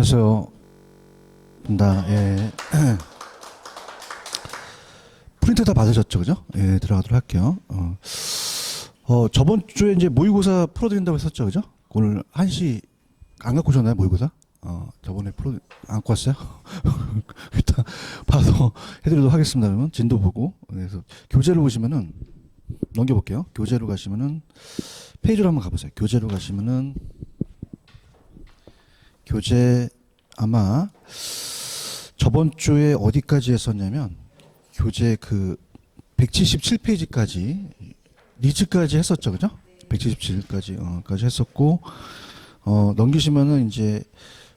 안녕하세요. 예. 프린트 다 받으셨죠, 그죠? 예, 들어가도록 할게요. 저번 주에 이제 모의고사 풀어드린다고 했었죠, 그죠? 오늘 1시 안 갖고 오셨나요, 모의고사? 저번에 안 갖고 왔어요? 일단 봐서 해드리도록 하겠습니다. 그러면 진도 보고. 그래서 교재로 보시면은, 넘겨볼게요. 교재로 가시면은, 페이지로 한번 가보세요. 교재로 가시면은, 교재 아마 저번 주에 어디까지 했었냐면 교재 그 177페이지까지 리즈까지 했었죠, 그죠? 177까지 했었고 넘기시면은 이제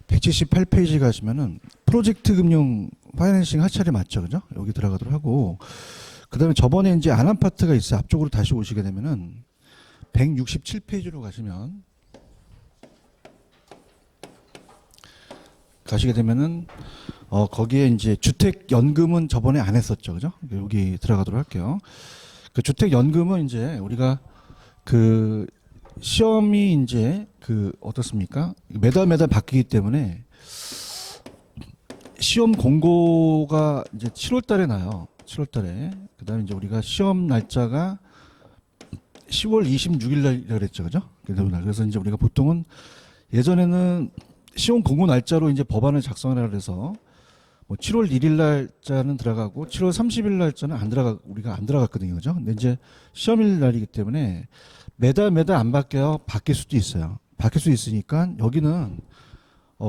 178페이지 가시면은 프로젝트 금융 파이낸싱 하차례 맞죠, 그죠? 여기 들어가도록 하고 그다음에 저번에 이제 안 한 파트가 있어요. 앞쪽으로 다시 오시게 되면은 167페이지로 가시게 되면은 거기에 이제 주택연금은 저번에 안 했었죠, 그죠? 여기 들어가도록 할게요. 그 주택연금은 이제 우리가 그 시험이 이제 그 어떻습니까? 매달 바뀌기 때문에 시험 공고가 이제 7월달에 나요. 7월달에. 그다음에 이제 우리가 시험 날짜가 10월 26일 날이라 그랬죠, 그죠? 그래서 이제 우리가 보통은 예전에는 시험 공고 날짜로 이제 법안을 작성하라 그래서 뭐 7월 1일 날짜는 들어가고 7월 30일 날짜는 우리가 안 들어갔거든요, 그죠? 근데 이제 시험일 날이기 때문에 매달 안 바뀌어요. 바뀔 수도 있어요. 바뀔 수 있으니까 여기는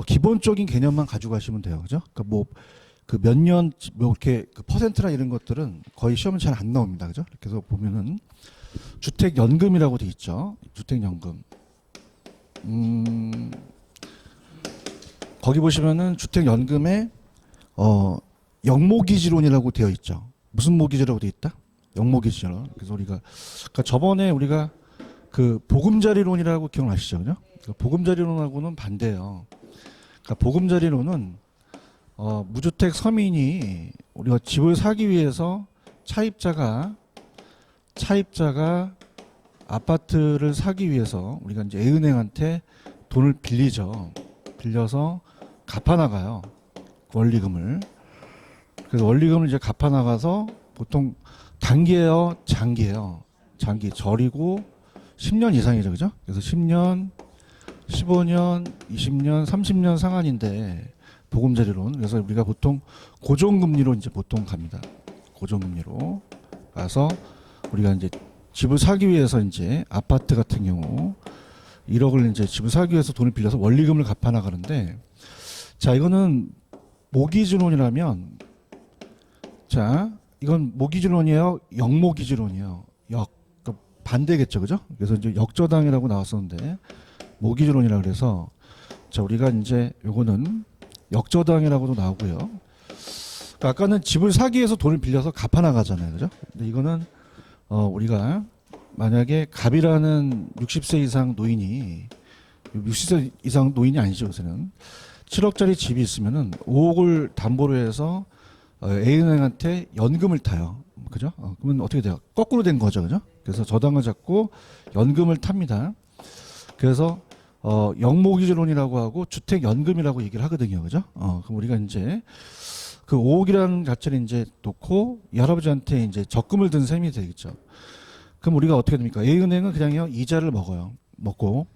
기본적인 개념만 가지고 가시면 돼요, 그죠? 그러니까 뭐 그 몇 년 뭐 이렇게 그 퍼센트나 이런 것들은 거의 시험은 잘 안 나옵니다, 그죠? 그래서 보면은 주택연금이라고 돼 있죠. 주택연금. 거기 보시면은 주택연금에 영모기지론이라고 되어 있죠. 무슨 모기지라고 되어 있다? 영모기지론. 그래서 우리가 그러니까 저번에 우리가 그 보금자리론이라고 기억나시죠, 그죠? 그러니까 보금자리론하고는 반대예요. 그러니까 보금자리론은 무주택 서민이 우리가 집을 사기 위해서 차입자가 아파트를 사기 위해서 우리가 이제 A은행한테 돈을 빌리죠. 빌려서 갚아나가요. 원리금을. 그래서 원리금을 이제 갚아나가서 보통 단기예요, 장기예요. 장기 절이고 10년 이상이죠, 그죠? 그래서 10년, 15년, 20년, 30년 상한인데 보금자리론. 그래서 우리가 보통 고정금리로 이제 보통 갑니다. 고정금리로 가서 우리가 이제 집을 사기 위해서 이제 아파트 같은 경우 1억을 이제 집을 사기 위해서 돈을 빌려서 원리금을 갚아 나가는데, 자, 이거는 모기지론이라면, 자, 이건 모기지론이에요, 역모기지론이에요. 그러니까 반대겠죠, 그죠? 그래서 이제 역저당이라고 나왔었는데 모기지론이라 그래서, 자, 우리가 이제 요거는 역저당이라고도 나오고요. 그러니까 아까는 집을 사기 위해서 돈을 빌려서 갚아 나가잖아요, 그죠? 근데 이거는 우리가 만약에 갑이라는 60세 이상 노인이 60세 이상 노인이 아니죠, 요새는 7억짜리 집이 있으면은 5억을 담보로 해서 A은행한테 연금을 타요, 그죠? 그러면 어떻게 돼요? 거꾸로 된 거죠, 그죠? 그래서 저당을 잡고 연금을 탑니다. 그래서 영모기지론이라고 하고 주택연금이라고 얘기를 하거든요, 그죠? 그럼 우리가 이제 그 5억이라는 가치를 이제 놓고 이 할아버지한테 이제 적금을 든 셈이 되겠죠. 그럼 우리가 어떻게 됩니까? A은행은 그냥요 이자를 먹고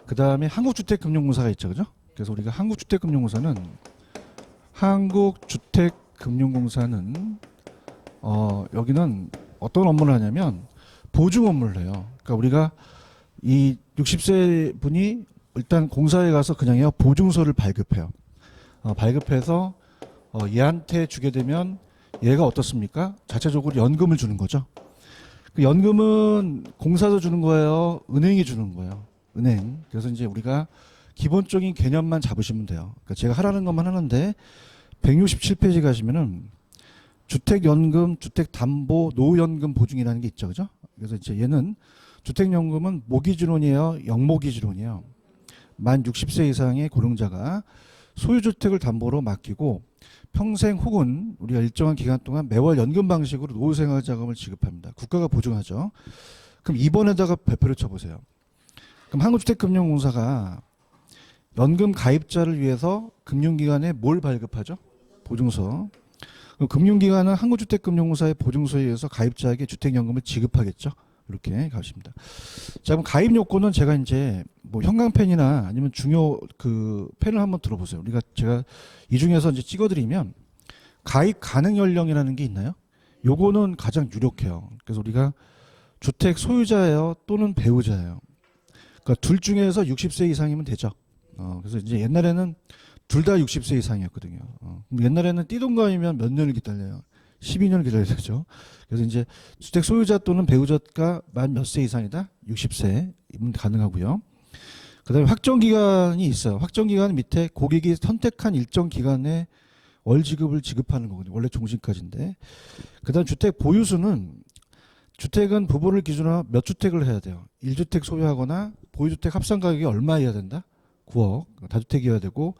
그 다음에 한국주택금융공사가 있죠, 그죠? 그래서 우리가 한국주택금융공사는 여기는 어떤 업무를 하냐면 보증 업무를 해요. 그러니까 우리가 이 60세 분이 일단 공사에 가서 그냥요 보증서를 발급해요. 발급해서 얘한테 주게 되면 얘가 어떻습니까? 자체적으로 연금을 주는 거죠. 그 연금은 공사도 주는 거예요, 은행이 주는 거예요. 은행. 그래서 이제 우리가 기본적인 개념만 잡으시면 돼요. 그러니까 제가 하라는 것만 하는데 167페이지 가시면은 주택연금, 주택담보, 노후연금 보증이라는 게 있죠, 그죠? 그래서 이제 얘는 주택연금은 모기지론이에요, 역모기지론이에요. 만 60세 이상의 고령자가 소유주택을 담보로 맡기고 평생 혹은 우리가 일정한 기간 동안 매월 연금 방식으로 노후생활자금을 지급합니다. 국가가 보증하죠. 그럼 이번에다가 배표를 쳐보세요. 그럼 한국주택금융공사가 연금 가입자를 위해서 금융기관에 뭘 발급하죠? 보증서. 그럼 금융기관은 한국주택금융공사의 보증서에 의해서 가입자에게 주택연금을 지급하겠죠. 이렇게 가십니다. 자, 그럼 가입 요건은 제가 이제 뭐 형광펜이나 아니면 중요 그 펜을 한번 들어보세요. 제가 이 중에서 이제 찍어드리면 가입 가능 연령이라는 게 있나요? 요거는 가장 유력해요. 그래서 우리가 주택 소유자예요 또는 배우자예요. 그러니까 둘 중에서 60세 이상이면 되죠. 그래서 이제 옛날에는 둘 다 60세 이상이었거든요. 옛날에는 띠동갑이면 몇 년을 기다려요? 12년을 기다려야 되죠. 그래서 이제 주택 소유자 또는 배우자가 만 몇 세 이상이다? 60세이면 가능하고요. 그다음에 확정 기간이 있어요. 확정 기간 밑에 고객이 선택한 일정 기간에 월 지급을 지급하는 거거든요. 원래 종신까지인데. 그다음 주택 보유수는 주택은 부부를 기준으로 몇 주택을 해야 돼요. 1주택 소유하거나 보유주택 합산 가격이 얼마여야 된다? 9억. 다주택이어야 되고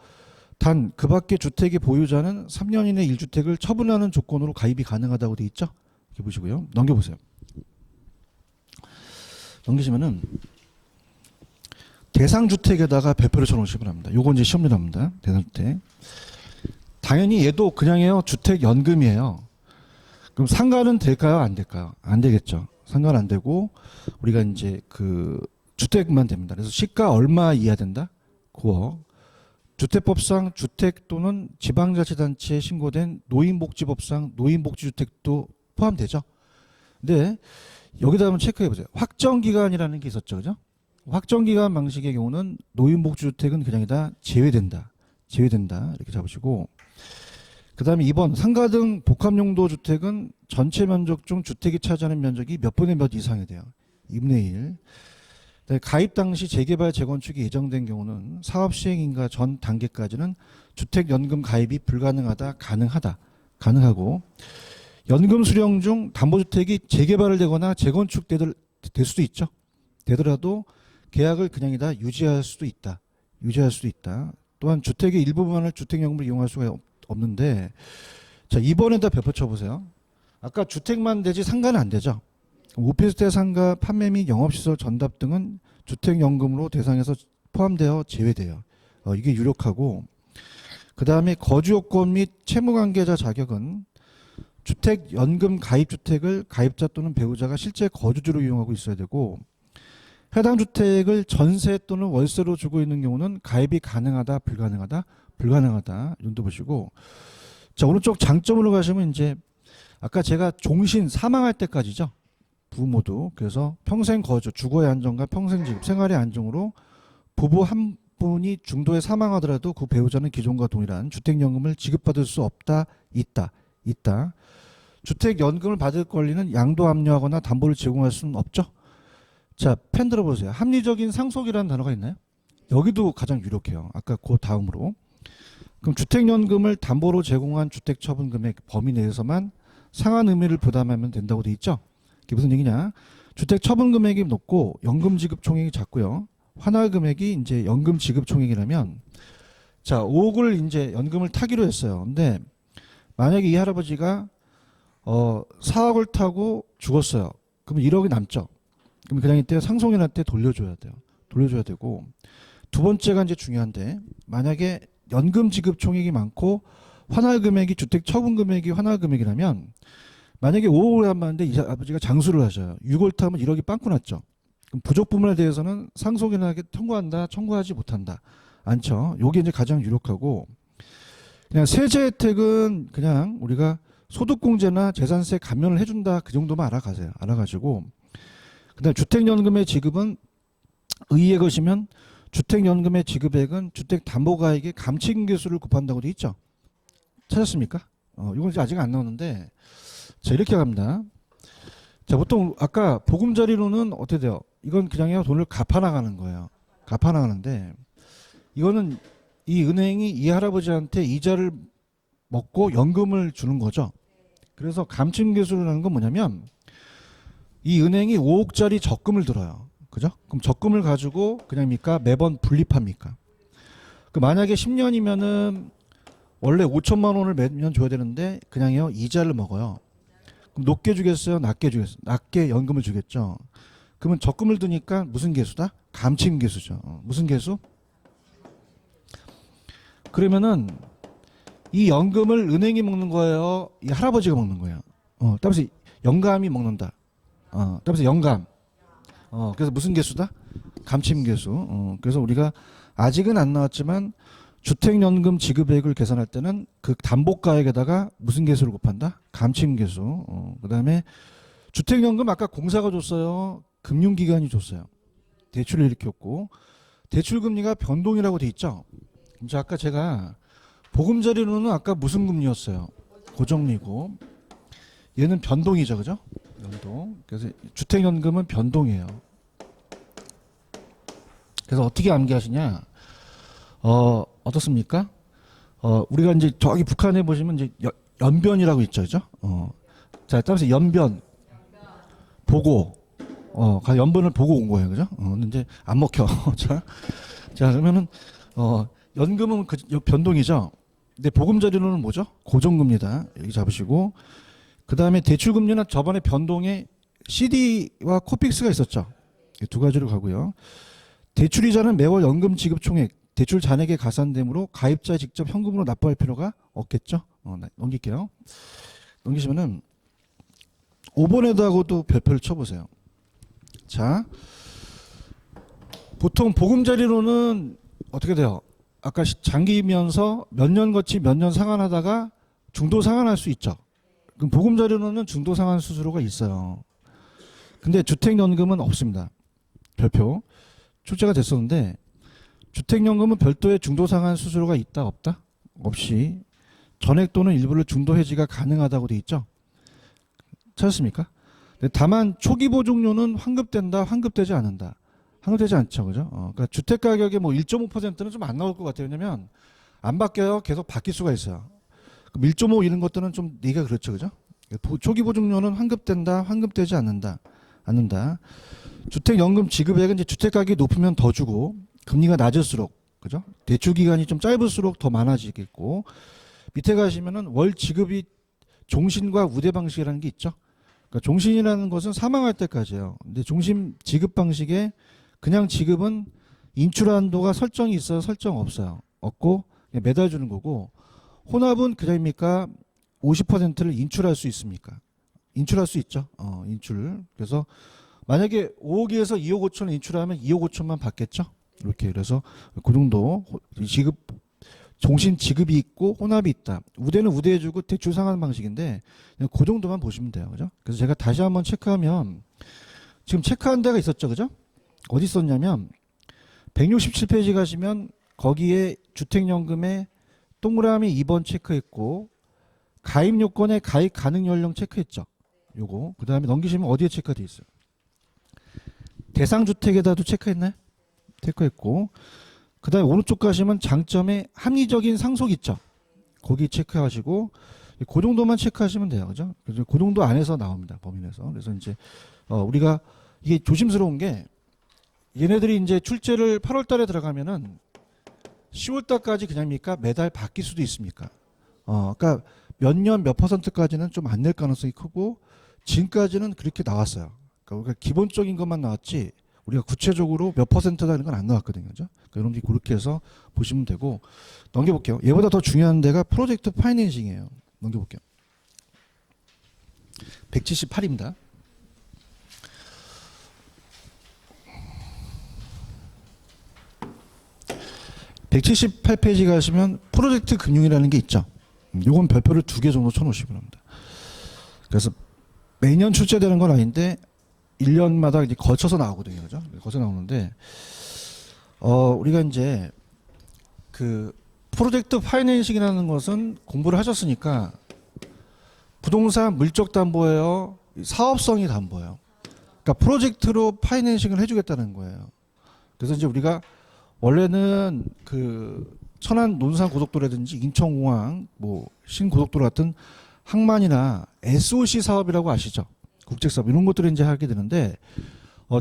단 그 밖에 주택의 보유자는 3년 이내 1주택을 처분하는 조건으로 가입이 가능하다고 돼 있죠. 이렇게 보시고요. 넘겨보세요. 넘기시면은 대상주택에다가 배표를 쳐놓으시면 합니다. 요건 이제 시험에 나옵니다. 대상주택. 당연히 얘도 그냥이에요. 주택연금이에요. 그럼 상가는 될까요? 안 될까요? 안 되겠죠. 상가는 안 되고 우리가 이제 그 주택만 됩니다. 그래서 시가 얼마 이하 된다? 9억. 주택법상 주택 또는 지방자치단체에 신고된 노인복지법상 노인복지주택도 포함되죠. 근데 여기다 한번 체크해 보세요. 확정기간이라는 게 있었죠. 그죠? 확정기간 방식의 경우는 노인복지주택은 그냥 다 제외된다. 제외된다. 이렇게 잡으시고 그 다음에 2번 상가 등 복합용도 주택은 전체 면적 중 주택이 차지하는 면적이 몇 분의 몇 이상이 돼요. 2분의 1. 가입 당시 재개발 재건축이 예정된 경우는 사업 시행인가 전 단계까지는 주택연금 가입이 불가능하다 가능하다 가능하고 연금 수령 중 담보주택이 재개발을 되거나 재건축될 수도 있죠. 되더라도 계약을 그냥 다 유지할 수도 있다. 유지할 수도 있다. 또한 주택의 일부분을 주택연금을 이용할 수가 없는데 자 이번에다 배포 쳐보세요. 아까 주택만 되지 상가는 안 되죠. 오피스텔 상가 판매 및 영업시설 전답 등은 주택연금으로 대상에서 포함되어 제외돼요. 이게 유력하고 그 다음에 거주요건 및 채무관계자 자격은 주택연금 가입주택을 가입자 또는 배우자가 실제 거주지로 이용하고 있어야 되고 해당 주택을 전세 또는 월세로 주고 있는 경우는 가입이 가능하다 불가능하다 불가능하다 정도 보시고 자 오른쪽 장점으로 가시면 이제 아까 제가 종신 사망할 때까지죠. 부모도 그래서 평생 거주, 주거의 안정과 평생 지급, 생활의 안정으로 부부 한 분이 중도에 사망하더라도 그 배우자는 기존과 동일한 주택연금을 지급받을 수 없다, 있다. 주택연금을 받을 권리는 양도 압류하거나 담보를 제공할 수는 없죠. 자, 펜 들어보세요. 합리적인 상속이라는 단어가 있나요? 여기도 가장 유력해요. 아까 그 다음으로. 그럼 주택연금을 담보로 제공한 주택처분금액 범위 내에서만 상한 의미를 부담하면 된다고 돼 있죠. 이게 무슨 얘기냐? 주택 처분 금액이 높고 연금 지급 총액이 작고요. 환화 금액이 이제 연금 지급 총액이라면 자, 5억을 이제 연금을 타기로 했어요. 근데 만약에 이 할아버지가 4억을 타고 죽었어요. 그러면 1억이 남죠. 그럼 그냥 이때 상속인한테 돌려줘야 돼요. 돌려줘야 되고 두 번째가 이제 중요한데 만약에 연금 지급 총액이 많고 환화 금액이 주택 처분 금액이 환화 금액이라면 만약에 5억을 남았는데 이 아버지가 장수를 하셔요. 6월 타면 1억이 빵꾸 났죠. 그럼 부족 부분에 대해서는 상속인에게 청구한다, 청구하지 못한다. 않죠. 요게 이제 가장 유력하고 그냥 세제 혜택은 그냥 우리가 소득공제나 재산세 감면을 해준다 그 정도만 알아가세요. 알아가지고 그다음에 주택연금의 지급은 의의에 것이면 주택연금의 지급액은 주택담보가액의 감치인계수를 곱한다고 돼 있죠. 찾았습니까? 이건 아직 안 나오는데 자 이렇게 갑니다. 자 보통 아까 보금자리로는 어떻게 돼요? 이건 그냥 돈을 갚아나가는 거예요. 갚아나가는데 이거는 이 은행이 이 할아버지한테 이자를 먹고 연금을 주는 거죠. 그래서 감치인계수라는 건 뭐냐면 이 은행이 5억짜리 적금을 들어요. 그죠? 그럼 적금을 가지고 그냥입니까? 매번 분립합니까? 그 만약에 10년이면은 원래 5천만 원을 매년 줘야 되는데 그냥요 이자를 먹어요. 그럼 높게 주겠어요? 낮게 주겠어요? 낮게 연금을 주겠죠. 그러면 적금을 드니까 무슨 개수다? 감치인 개수죠. 무슨 개수? 그러면은 이 연금을 은행이 먹는 거예요? 이 할아버지가 먹는 거예요? 따라서 영감이 먹는다. 따라서 영감. 그래서 무슨 개수다? 감침개수. 그래서 우리가 아직은 안 나왔지만 주택연금 지급액을 계산할 때는 그 담보가액에다가 무슨 개수를 곱한다? 감침개수. 그다음에 주택연금 아까 공사가 줬어요? 금융기관이 줬어요? 대출을 일으켰고 대출금리가 변동이라고 돼 있죠? 이제 아까 제가 보금자리로는 아까 무슨 금리였어요? 고정리고 얘는 변동이죠, 그죠? 변동. 그래서 주택연금은 변동이에요. 그래서 어떻게 암기하시냐? 어떻습니까? 우리가 이제 저기 북한에 보시면 이제 연변이라고 있죠, 그죠? 자, 따라서 연변 보고, 연변을 보고 온 거예요, 그죠? 근데 이제 안 먹혀. 자, 그러면은 연금은 그 변동이죠. 근데 보금자리로는 뭐죠? 고정금리다. 여기 잡으시고, 그 다음에 대출금리는 저번에 변동에 CD와 코픽스가 있었죠. 이 두 가지로 가고요. 대출이자는 매월 연금 지급 총액, 대출 잔액에 가산되므로 가입자 직접 현금으로 납부할 필요가 없겠죠. 넘길게요. 넘기시면은 5번에다가도 별표를 쳐보세요. 자, 보통 보금자리로는 어떻게 돼요? 아까 장기면서 몇 년 거치 몇 년 상환하다가 중도 상환할 수 있죠. 그럼 보금자리로는 중도 상환 수수료가 있어요. 근데 주택연금은 없습니다. 별표. 출제가 됐었는데 주택연금은 별도의 중도 상환 수수료가 있다 없다? 없이 전액 또는 일부를 중도 해지가 가능하다고 돼 있죠. 찾았습니까? 다만 초기 보증료는 환급된다, 환급되지 않는다. 환급되지 않죠, 그죠? 그러니까 주택 가격의 뭐 1.5%는 좀 안 나올 것 같아요. 왜냐면 안 바뀌어요. 계속 바뀔 수가 있어요. 그럼 1.5 이런 것들은 좀 얘기가 그렇죠, 그죠? 초기 보증료는 환급된다, 환급되지 않는다. 주택연금 지급액은 이제 주택 가격이 높으면 더 주고 금리가 낮을수록, 그죠? 대출 기간이 좀 짧을수록 더 많아지겠고 밑에 가시면은 월 지급이 종신과 우대 방식이라는 게 있죠. 그러니까 종신이라는 것은 사망할 때까지예요. 근데 종신 지급 방식에 그냥 지급은 인출 한도가 설정이 있어요, 설정 없어요? 없고 매달 주는 거고 혼합은 그냥입니까? 50%를 인출할 수 있습니까? 인출할 수 있죠. 인출. 그래서 만약에 5억에서 2억 5천 인출하면 2억 5천만 받겠죠. 이렇게. 그래서 그 정도 지급 종신 지급이 있고 혼합이 있다. 우대는 우대해주고 대출 상환 방식인데 그 정도만 보시면 돼요, 그죠? 그래서 제가 다시 한번 체크하면 지금 체크한 데가 있었죠, 그죠? 어디 있었냐면 167페이지 가시면 거기에 주택연금에 동그라미 2번 체크했고 가입 요건에 가입 가능 연령 체크했죠. 요거. 그 다음에 넘기시면 어디에 체크가 돼 있어요? 대상주택에다도 체크했나요? 체크했고 그 다음에 오른쪽 가시면 장점에 합리적인 상속 있죠. 거기 체크하시고 그 정도만 체크하시면 돼요, 그죠? 그래서 그 정도 안에서 나옵니다, 범위 내에서. 그래서 이제 우리가 이게 조심스러운 게 얘네들이 이제 출제를 8월달에 들어가면은 10월달까지 그냥입니까? 매달 바뀔 수도 있습니까? 그러니까 몇 년 몇 퍼센트까지는 좀 안 낼 가능성이 크고 지금까지는 그렇게 나왔어요. 그러니까 기본적인 것만 나왔지 우리가 구체적으로 몇 퍼센트다 이런 건 안 나왔거든요. 그죠? 그러니까 여러분들이 그렇게 해서 보시면 되고 넘겨볼게요. 얘보다 더 중요한 데가 프로젝트 파이낸싱이에요. 넘겨볼게요. 178입니다. (178페이지) 가시면 프로젝트 금융이라는 게 있죠. 요건 별표를 2개 정도 쳐놓으시면 합니다. 그래서 매년 출제되는 건 아닌데 1년마다 이제 거쳐서 나오거든요, 그죠? 거쳐서 나오는데 우리가 이제 그 프로젝트 파이낸싱이라는 것은 공부를 하셨으니까 부동산 물적 담보예요, 사업성이 담보예요. 그러니까 프로젝트로 파이낸싱을 해주겠다는 거예요. 그래서 이제 우리가 원래는 그 천안 논산 고속도로라든지 인천공항, 뭐 신고속도로 같은 항만이나 SOC 사업이라고 아시죠? 국제사업 이런 것들을 이제 하게 되는데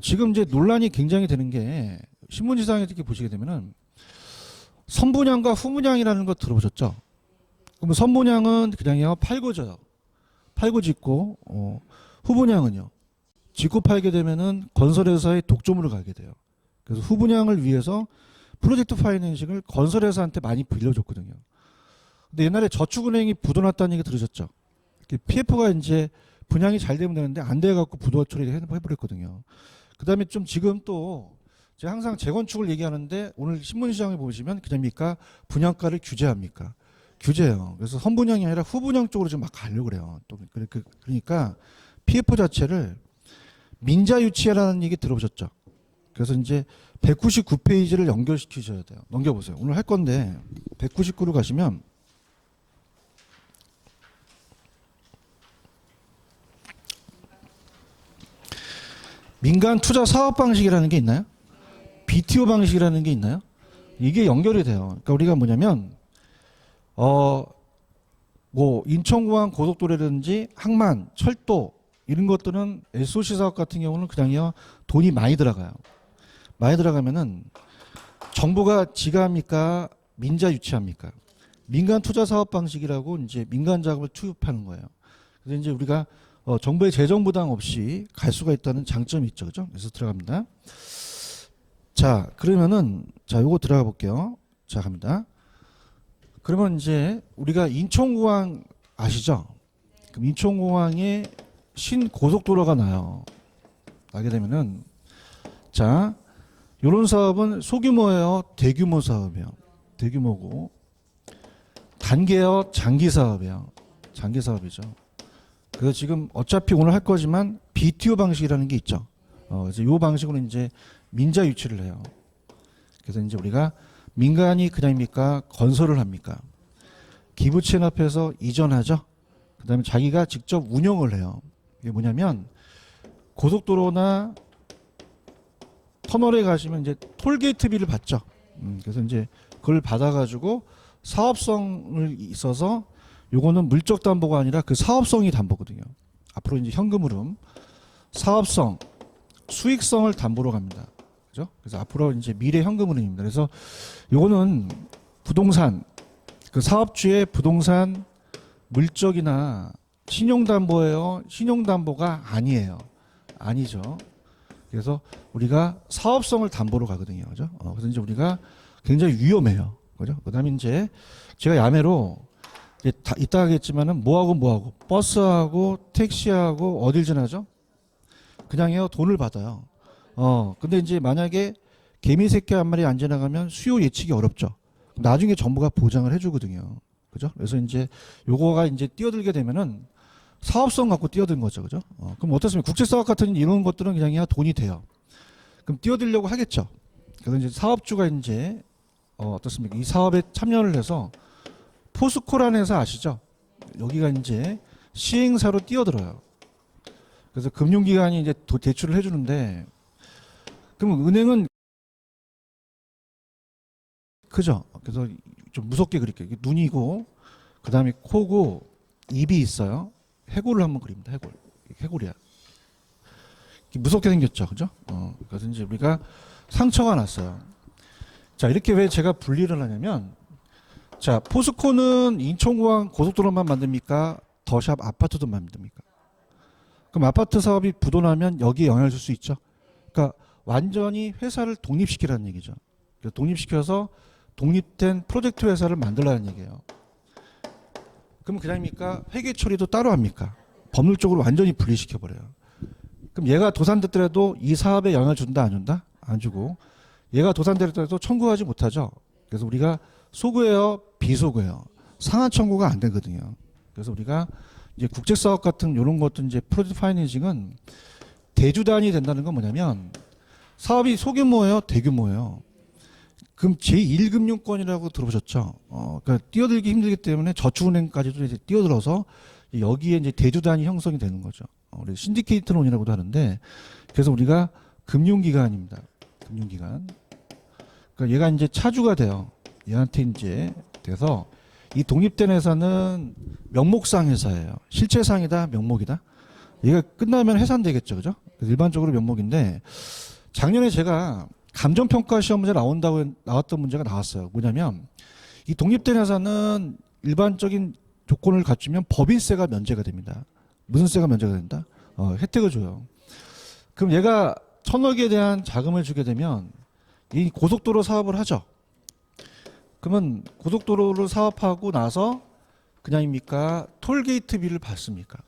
지금 이제 논란이 굉장히 되는 게 신문지상에 이렇게 보시게 되면은 선분양과 후분양이라는 거 들어보셨죠? 그럼 선분양은 그냥요 팔고져요. 팔고 짓고 후분양은요 짓고 팔게 되면은 건설회사의 독점으로 가게 돼요. 그래서 후분양을 위해서 프로젝트 파이낸싱을 건설회사한테 많이 빌려줬거든요. 근데 옛날에 저축은행이 부도났다는 얘기 들으셨죠? PF가 이제 분양이 잘 되면 되는데 안 돼갖고 부도 처리를 해버렸거든요. 그 다음에 좀 지금 또 제가 항상 재건축을 얘기하는데 오늘 신문시장에 보시면 그냥입니까? 분양가를 규제합니까? 규제해요. 그래서 선분양이 아니라 후분양 쪽으로 좀 막 가려고 그래요. 또 그러니까 PF 자체를 민자유치라는 얘기 들어보셨죠? 그래서 이제 199페이지를 연결시키셔야 돼요. 넘겨보세요. 오늘 할 건데 199로 가시면 민간 투자 사업 방식이라는 게 있나요? BTO 방식이라는 게 있나요? 이게 연결이 돼요. 그러니까 우리가 뭐냐면 뭐 인천공항 고속도로라든지 항만, 철도 이런 것들은 SOC 사업 같은 경우는 그냥요 돈이 많이 들어가요. 많이 들어가면은 정부가 지가합니까? 민자 유치합니까? 민간 투자 사업 방식이라고 이제 민간 자금을 투입하는 거예요. 그래서 이제 우리가 정부의 재정 부담 없이 갈 수가 있다는 장점이 있죠, 그죠? 그래서 들어갑니다. 자, 그러면은 요거 들어가 볼게요. 자, 갑니다. 그러면 이제 우리가 인천공항 아시죠? 그럼 인천공항에 신고속도로가 나요. 나게 되면은 자, 요런 사업은 소규모예요, 대규모 사업이에요. 대규모고 단계요, 장기 사업이에요. 장기 사업이죠. 그래서 지금 어차피 오늘 할 거지만 BTO 방식이라는 게 있죠. 그래서 요 방식으로 이제 민자 유치를 해요. 그래서 이제 우리가 민간이 그냥입니까? 건설을 합니까? 기부 체납해서 이전하죠. 그다음에 자기가 직접 운영을 해요. 이게 뭐냐면 고속도로나 터널에 가시면 이제 톨게이트비를 받죠. 그래서 이제 그걸 받아가지고 사업성을 있어서 요거는 물적 담보가 아니라 그 사업성이 담보거든요. 앞으로 이제 현금 흐름, 사업성, 수익성을 담보로 갑니다. 그죠? 그래서 앞으로 이제 미래 현금 흐름입니다. 그래서 요거는 부동산, 그 사업주의 부동산 물적이나 신용담보예요. 신용담보가 아니에요. 아니죠. 그래서 우리가 사업성을 담보로 가거든요. 그죠? 그래서 이제 우리가 굉장히 위험해요. 그죠? 그 다음에 이제 제가 야매로 이따 하겠지만은 뭐하고 버스하고 택시하고 어딜 지나죠? 그냥요 돈을 받아요. 근데 이제 만약에 개미 새끼 한 마리 안 지나가면 수요 예측이 어렵죠. 나중에 정부가 보장을 해주거든요. 그죠? 그래서 이제 요거가 이제 뛰어들게 되면은 사업성 갖고 뛰어든 거죠. 그죠? 그럼 어떻습니까? 국제사업 같은 이런 것들은 그냥 돈이 돼요. 그럼 뛰어들려고 하겠죠. 그래서 이제 사업주가 이제 어떻습니까? 이 사업에 참여를 해서 포스코라는 회사 아시죠? 여기가 이제 시행사로 뛰어들어요. 그래서 금융기관이 이제 대출을 해주는데, 그럼 은행은 그죠? 그래서 좀 무섭게 그릴게요. 눈이고, 그 다음에 코고, 입이 있어요. 해골을 한번 그립니다. 해골이야. 무섭게 생겼죠, 그죠? 그래서 이제 우리가 상처가 났어요. 자, 이렇게 왜 제가 분리를 하냐면, 자, 포스코는 인천공항 고속도로만 만듭니까? 더샵 아파트도 만듭니까? 그럼 아파트 사업이 부도나면 여기에 영향을 줄 수 있죠. 그러니까 완전히 회사를 독립시키라는 얘기죠. 독립시켜서 독립된 프로젝트 회사를 만들라는 얘기예요. 그럼 그냥입니까? 회계 처리도 따로 합니까? 법률적으로 완전히 분리시켜버려요. 그럼 얘가 도산됐더라도 이 사업에 영향을 준다 안 준다? 안 주고, 얘가 도산됐더라도 청구하지 못하죠. 그래서 우리가 소구예요, 비소구예요. 상한 청구가 안 되거든요. 그래서 우리가 이제 국제사업 같은 이런 것도 이제 프로젝트 파이낸싱은 대주단이 된다는 건 뭐냐면 사업이 소규모예요, 대규모예요. 그럼 제1금융권이라고 들어보셨죠? 그러니까 뛰어들기 힘들기 때문에 저축은행까지도 이제 뛰어들어서 여기에 이제 대주단이 형성이 되는 거죠. 우리 신디케이트 론이라고도 하는데, 그래서 우리가 금융기관입니다. 금융기관. 그러니까 얘가 이제 차주가 돼요. 얘한테 이제 돼서 이 독립된 회사는 명목상 회사예요. 실체상이다, 명목이다. 얘가 끝나면 해산되겠죠, 그죠? 그래서 일반적으로 명목인데, 작년에 제가 감정평가 시험 문제 나왔던 문제가 나왔어요. 뭐냐면 이 독립된 회사는 일반적인 조건을 갖추면 법인세가 면제가 됩니다. 무슨 세가 면제가 된다? 혜택을 줘요. 그럼 얘가 1,000억에 대한 자금을 주게 되면 이 고속도로 사업을 하죠. 그러면 고속도로를 사업하고 나서 그냥입니까? 톨게이트비를 받습니까?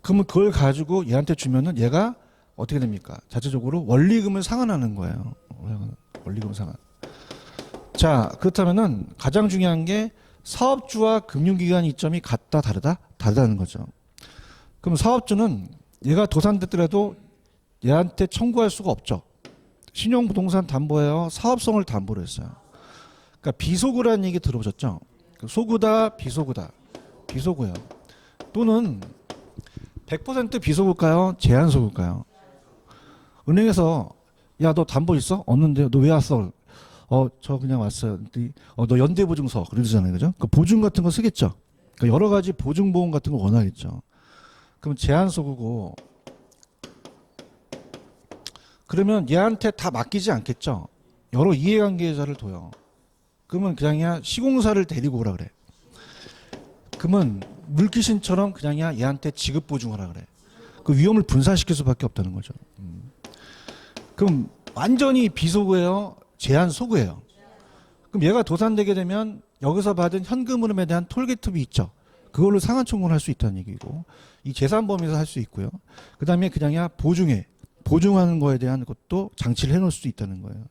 그러면 그걸 가지고 얘한테 주면은 얘가 어떻게 됩니까? 자체적으로 원리금을 상환하는 거예요. 원리금 상환. 자, 그렇다면은 가장 중요한 게 사업주와 금융기관 이점이 같다, 다르다? 다르다는 거죠. 그럼 사업주는 얘가 도산됐더라도 얘한테 청구할 수가 없죠. 신용부동산 담보예요. 사업성을 담보로 했어요. 그러니까 비소구라는 얘기 들어보셨죠? 소구다, 비소구다. 비소구요. 또는 100% 비소구일까요? 제한소구일까요? 은행에서 야, 너 담보 있어? 없는데 너 왜 왔어? 저 그냥 왔어요. 너 연대보증서 그러잖아요, 그죠? 그 보증 같은 거 쓰겠죠. 그러니까 여러 가지 보증보험 같은 거 원하겠죠. 그럼 제한소구고. 그러면 얘한테 다 맡기지 않겠죠. 여러 이해관계자를 둬요. 그러면 그냥 시공사를 데리고 오라 그래. 그러면 물귀신처럼 그냥 얘한테 지급 보증하라 그래. 그 위험을 분산시킬 수밖에 없다는 거죠. 그럼 완전히 비소구예요? 제한소구예요? 그럼 얘가 도산되게 되면 여기서 받은 현금 흐름에 대한 톨게이트비 있죠. 그걸로 상한 청구를 할 수 있다는 얘기고, 이 재산 범위에서 할 수 있고요. 그 다음에 그냥 보증하는 거에 대한 것도 장치를 해놓을 수 있다는 거예요.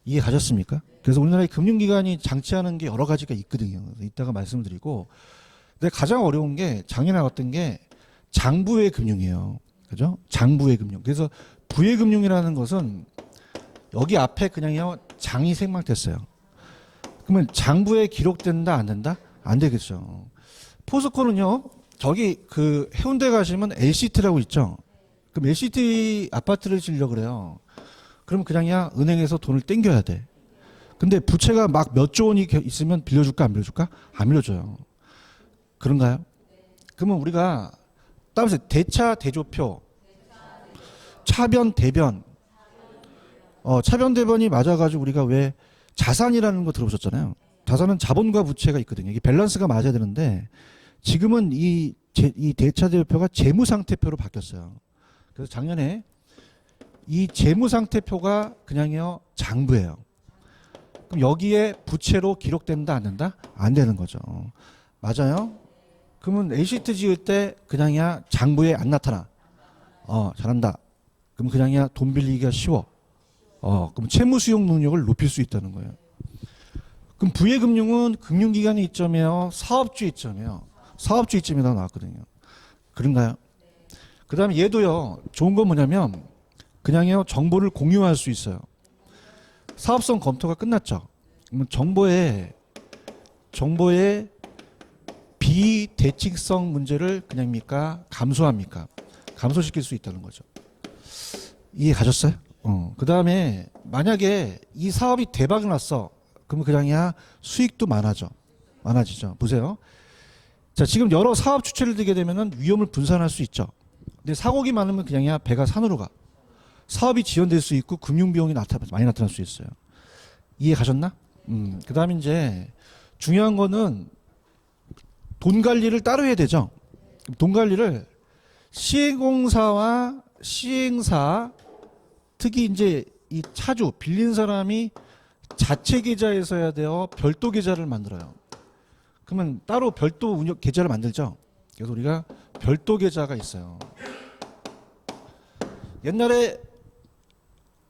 이해 가셨습니까? 그래서 우리나라의 금융기관이 장치하는 게 여러 가지가 있거든요. 이따가 말씀을 드리고, 근데 가장 어려운 게 장애 나왔던 게 장부의 금융이에요. 그죠? 장부의 금융. 그래서 부의 금융이라는 것은 여기 앞에 그냥요 장이 생략됐어요. 그러면 장부에 기록된다 안 된다? 안 되겠죠. 포스코는요 저기 그 해운대 가시면 LCT라고 있죠. 그럼 LCT 아파트를 지으려고 그래요. 그럼 그냥 은행에서 돈을 땡겨야 돼. 근데 부채가 막 몇 조 원이 있으면 빌려줄까 안 빌려줄까? 안 빌려줘요. 그런가요? 그러면 우리가 따라서 대차 대조표, 차변 대변, 차변 대변이 맞아가지고 우리가 왜 자산이라는 거 들어보셨잖아요. 자산은 자본과 부채가 있거든요. 이게 밸런스가 맞아야 되는데 지금은 이 대차 대조표가 재무상태표로 바뀌었어요. 그래서 작년에 이 재무상태표가 그냥요 장부예요. 그럼 여기에 부채로 기록된다 안 된다? 안 되는 거죠. 맞아요? 그러면 LCT 지을 때 그냥이야 장부에 안 나타나. 잘한다. 그럼 그냥이야 돈 빌리기가 쉬워. 그럼 채무 수용 능력을 높일 수 있다는 거예요. 그럼 부의 금융은 금융기관의 이점이에요, 사업주의 이점이에요. 사업주의 이점이 다 나왔거든요. 그런가요? 그 다음에 얘도요 좋은 건 뭐냐면 그냥요 정보를 공유할 수 있어요. 사업성 검토가 끝났죠. 그러면 정보의 비대칭성 문제를 그냥입니까? 감소합니까? 감소시킬 수 있다는 거죠. 이해 가셨어요? 그 다음에 만약에 이 사업이 대박이 났어. 그러면 그냥이야 수익도 많아지죠. 보세요. 자, 지금 여러 사업 주체를 들게 되면은 위험을 분산할 수 있죠. 근데 사고기 많으면 그냥이야 배가 산으로 가. 사업이 지연될 수 있고 금융 비용이 많이 나타날 수 있어요. 이해 가셨나? 그 다음에 이제 중요한 거는 돈 관리를 따로 해야 되죠. 돈 관리를 시행공사와 시행사, 특히 이제 이 차주 빌린 사람이 자체 계좌에서 해야 돼요. 별도 계좌를 만들어요. 그러면 따로 별도 운영 계좌를 만들죠. 그래서 우리가 별도 계좌가 있어요. 옛날에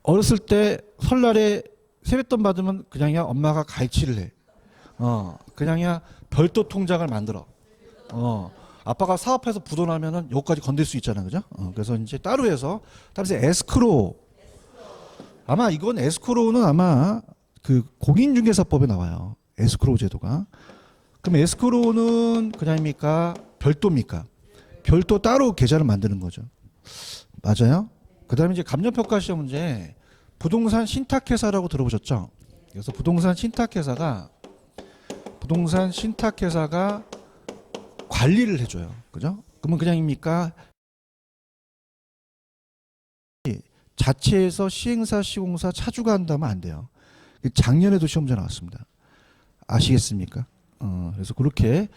어렸을 때 설날에 세뱃돈 받으면 그냥이야 엄마가 갈치를 해. 그냥이야 별도 통장을 만들어. 아빠가 사업해서 부도나면은 여기까지 건들 수 있잖아, 그죠? 그래서 이제 따로 해서, 따라서 에스크로. 아마 이건 에스크로는 아마 그 공인중개사법에 나와요. 에스크로 제도가. 그럼 에스크로는 그냥입니까? 별도입니까? 별도 따로 계좌를 만드는 거죠. 맞아요? 그 다음에 이제 감정평가 시험 문제, 부동산 신탁회사라고 들어보셨죠? 그래서 부동산 신탁회사가 관리를 해줘요. 그죠? 그러면 그냥입니까? 자체에서 시행사, 시공사, 차주가 한다면 안 돼요. 작년에도 시험자 나왔습니다. 아시겠습니까? 그래서 그렇게.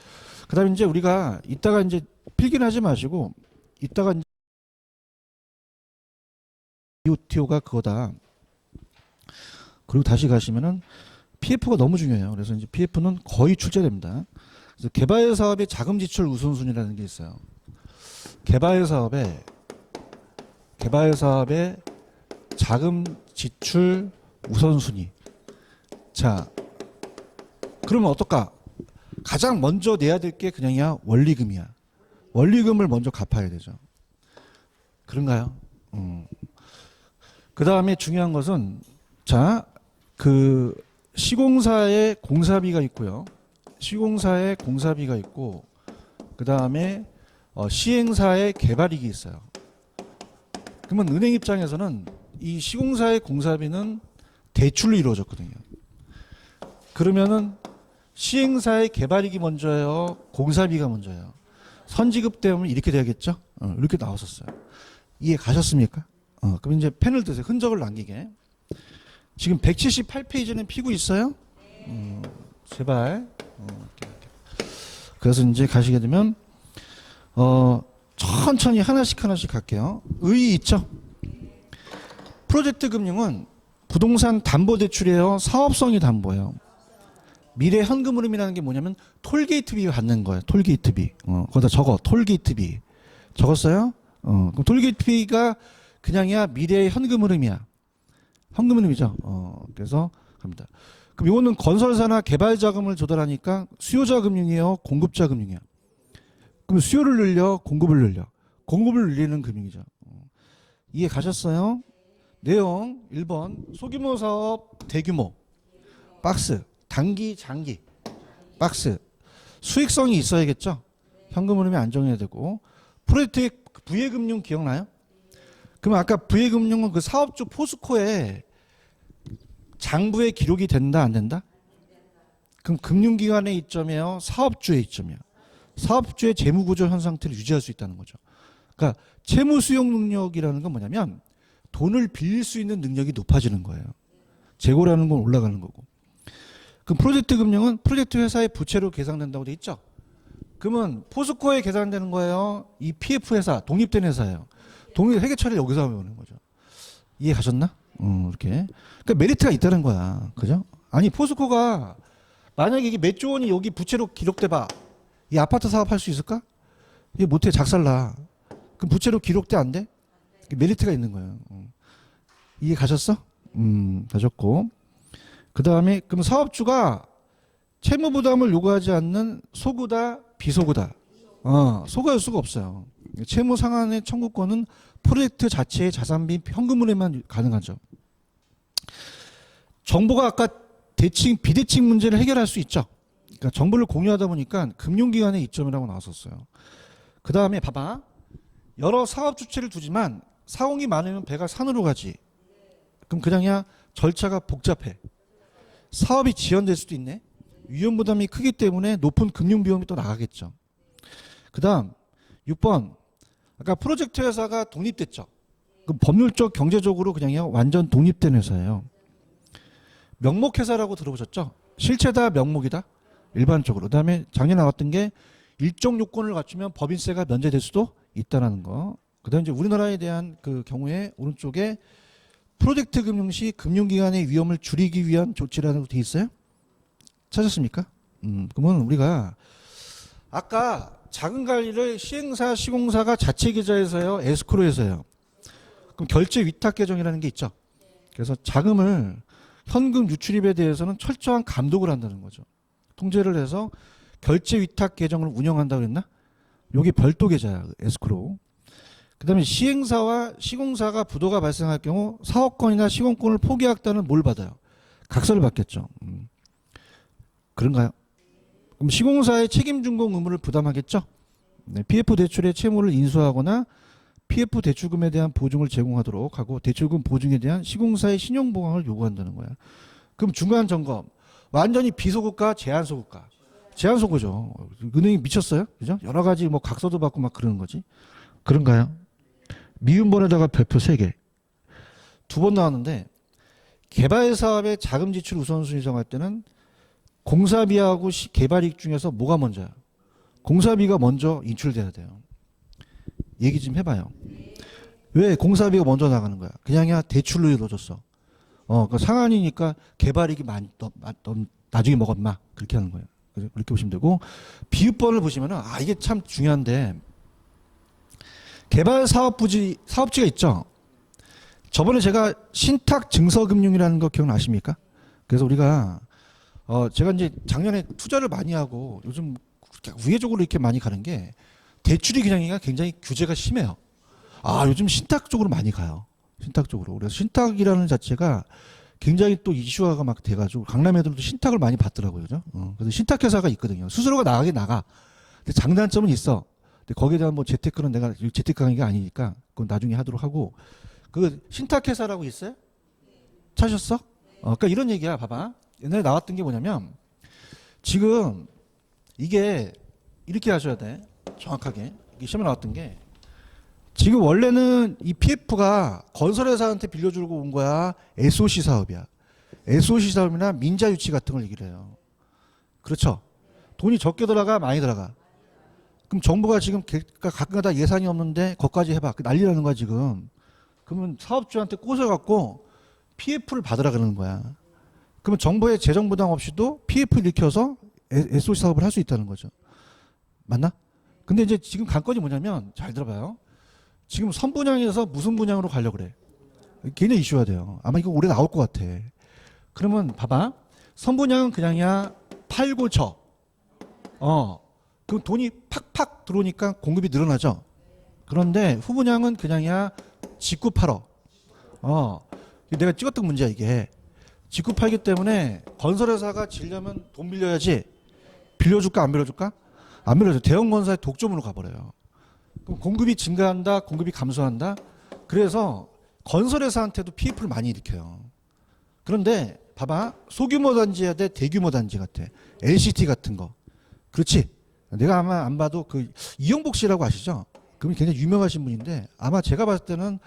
그 다음에 이제 우리가 이따가 이제 필기는 하지 마시고, 이따가 이제 UTO가 그거다. 그리고 다시 가시면은 PF가 너무 중요해요. 그래서 이제 PF는 거의 출제됩니다. 그래서 개발 사업의 자금 지출 우선순위라는 게 있어요. 개발 사업의 자금 지출 우선순위. 자, 그러면 어떨까? 가장 먼저 내야 될 게 그냥이야 원리금이야. 원리금을 먼저 갚아야 되죠. 그런가요? 그 다음에 중요한 것은 자, 그 시공사의 공사비가 있고요. 시공사의 공사비가 있고 그 다음에 시행사의 개발이익이 있어요. 그러면 은행 입장에서는 이 시공사의 공사비는 대출로 이루어졌거든요. 그러면은 시행사의 개발이익이 먼저예요, 공사비가 먼저예요. 선지급 때문에 이렇게 돼야겠죠? 이렇게 나왔었어요. 이해 가셨습니까? 그럼 이제 펜을 드세요. 흔적을 남기게. 지금 178페이지는 피고 있어요? 제발. 이렇게. 그래서 이제 가시게 되면 천천히 하나씩 갈게요. 의의 있죠? 프로젝트 금융은 부동산 담보 대출이에요, 사업성이 담보예요. 미래 현금 흐름이라는 게 뭐냐면 톨게이트비 받는 거예요. 톨게이트비. 거기다 적어. 톨게이트비. 적었어요? 그럼 톨게이트비가 그냥이야 미래의 현금 흐름이야. 현금 흐름이죠. 그래서 갑니다. 그럼 이거는 건설사나 개발 자금을 조달하니까 수요자 금융이에요, 공급자 금융이야. 그럼 수요를 늘려, 공급을 늘려. 공급을 늘리는 금융이죠. 이해 가셨어요? 내용 1번 소규모 사업 대규모 박스, 단기 장기 박스. 수익성이 있어야겠죠. 현금 흐름이 안정해야 되고. 프로젝트의 부예금융 기억나요? 그럼 아까 부예금융은 그 사업주 포스코에 장부에 기록이 된다 안 된다? 그럼 금융기관의 이점이에요, 사업주의 이점이에요. 사업주의 재무구조 현 상태를 유지할 수 있다는 거죠. 그러니까 채무 수용 능력이라는 건 뭐냐면 돈을 빌릴 수 있는 능력이 높아지는 거예요. 재고라는 건 올라가는 거고. 그럼 프로젝트 금융은 프로젝트 회사의 부채로 계산된다고 돼 있죠. 그러면 포스코에 계산되는 거예요, 이 PF 회사, 독립된 회사예요. 독립 회계 처리를 여기서 하면 거죠. 이해 가셨나? 이렇게. 그러니까 메리트가 있다는 거야. 그죠? 아니 포스코가 만약에 이게 몇 조 원이 여기 부채로 기록돼 봐. 이 아파트 사업 할 수 있을까? 이게 못해, 작살나. 그럼 부채로 기록돼 안 돼? 메리트가 있는 거예요. 이해 가셨어? 가셨고. 그 다음에 그럼 사업주가 채무 부담을 요구하지 않는 소구다, 비소구다. 소구할 수가 없어요. 채무 상환의 청구권은 프로젝트 자체의 자산비 현금으로만 가능하죠. 정보가 아까 대칭, 비대칭 문제를 해결할 수 있죠. 그러니까 정보를 공유하다 보니까 금융기관의 이점이라고 나왔었어요. 그 다음에 봐봐. 여러 사업 주체를 두지만 사공이 많으면 배가 산으로 가지. 그럼 그냥이야 절차가 복잡해. 사업이 지연될 수도 있네. 위험 부담이 크기 때문에 높은 금융 비용이 또 나가겠죠. 그 다음 6번. 아까 프로젝트 회사가 독립됐죠. 그럼 법률적, 경제적으로 그냥요 완전 독립된 회사예요. 명목회사라고 들어보셨죠? 실체다, 명목이다. 일반적으로. 그 다음에 작년에 나왔던 게 일정 요건을 갖추면 법인세가 면제될 수도 있다는 거. 그 다음에 이제 우리나라에 대한 그 경우에 오른쪽에 프로젝트 금융 시 금융기관의 위험을 줄이기 위한 조치라는 거 돼 있어요? 찾았습니까? 그러면 우리가 아까 자금 관리를 시행사, 시공사가 자체 계좌에서요, 에스크로에서요. 그럼 결제 위탁 계정이라는 게 있죠. 그래서 자금을 현금 유출입에 대해서는 철저한 감독을 한다는 거죠. 통제를 해서 결제 위탁 계정을 운영한다고 그랬나? 여기 별도 계좌야, 에스크로. 그 다음에 시행사와 시공사가 부도가 발생할 경우 사업권이나 시공권을 포기하겠다는 뭘 받아요? 각서를 받겠죠. 그런가요? 그럼 시공사의 책임 준공 의무를 부담하겠죠? 네, PF 대출의 채무를 인수하거나 PF 대출금에 대한 보증을 제공하도록 하고 대출금 보증에 대한 시공사의 신용 보강을 요구한다는 거야. 그럼 중간 점검. 완전히 비소구가, 제한소구가. 제한소구죠. 은행이 미쳤어요? 그죠? 여러 가지 뭐 각서도 받고 막 그러는 거지. 그런가요? 미음번에다가 별표 3개. 2번 나왔는데 개발 사업의 자금 지출 우선순위 정할 때는 공사비하고 개발이익 중에서 뭐가 먼저야? 공사비가 먼저 인출돼야 돼요. 얘기 좀 해봐요. 왜 공사비가 먼저 나가는 거야? 그냥이야 대출로 이루어졌어. 그 상한이니까 개발이익이 많이 나중에 먹었나 그렇게 하는 거예요. 그렇게 보시면 되고 비읍번을 보시면은 이게 참 중요한데 개발 사업지가 있죠. 저번에 제가 신탁 증서금융이라는 거 기억나십니까? 그래서 우리가 제가 이제 작년에 투자를 많이 하고 요즘 우회적으로 이렇게 많이 가는 게 대출이 그냥이가 굉장히 규제가 심해요. 요즘 신탁 쪽으로 많이 가요. 신탁 쪽으로. 그래서 신탁이라는 자체가 굉장히 또 이슈화가 막 돼가지고 강남 애들도 신탁을 많이 받더라고요. 그죠? 그래서 신탁 회사가 있거든요. 수수료가 나가긴 나가. 근데 장단점은 있어. 근데 거기에 대한 뭐 재테크는 내가 재테크 강의가 아니니까 그건 나중에 하도록 하고 그 신탁 회사라고 있어요? 찾으셨어? 그러니까 이런 얘기야. 봐봐. 옛날에 나왔던 게 뭐냐면 지금 이게 이렇게 하셔야 돼. 정확하게. 이게 시험에 나왔던 게 지금 원래는 이 PF가 건설회사한테 빌려주고 온 거야. SOC 사업이야. SOC 사업이나 민자 유치 같은 걸 얘기를 해요. 그렇죠. 돈이 적게 들어가 많이 들어가. 그럼 정부가 지금 가끔가다 예산이 없는데 거기까지 해봐. 난리라는 거야 지금. 그러면 사업주한테 꼬셔갖고 PF를 받으라 그러는 거야. 그러면 정부의 재정 부담 없이도 PF를 일으켜서 SOC 사업을 할 수 있다는 거죠. 맞나? 근데 이제 지금 관건이 뭐냐면 잘 들어봐요. 지금 선분양에서 무슨 분양으로 가려고 그래? 굉장히 이슈가 돼요. 아마 이거 올해 나올 것 같아. 그러면 봐봐. 선분양은 그냥이야 팔고 쳐. 그럼 돈이 팍팍 들어오니까 공급이 늘어나죠. 그런데 후분양은 그냥이야 직구 팔어. 내가 찍었던 문제야 이게. 직구 팔기 때문에 건설회사가 지려면 돈 빌려야지. 빌려줄까 안 빌려줄까? 안 빌려줘. 대형 건설의 독점으로 가버려요. 그럼 공급이 증가한다, 공급이 감소한다. 그래서 건설회사한테도 PF를 많이 일으켜요. 그런데 봐봐, 소규모 단지야 돼, 대규모 단지 같아. LCT 같은 거. 그렇지. 내가 아마 안 봐도 그 이영복 씨라고 아시죠? 그분이 굉장히 유명하신 분인데 아마 제가 봤을 때는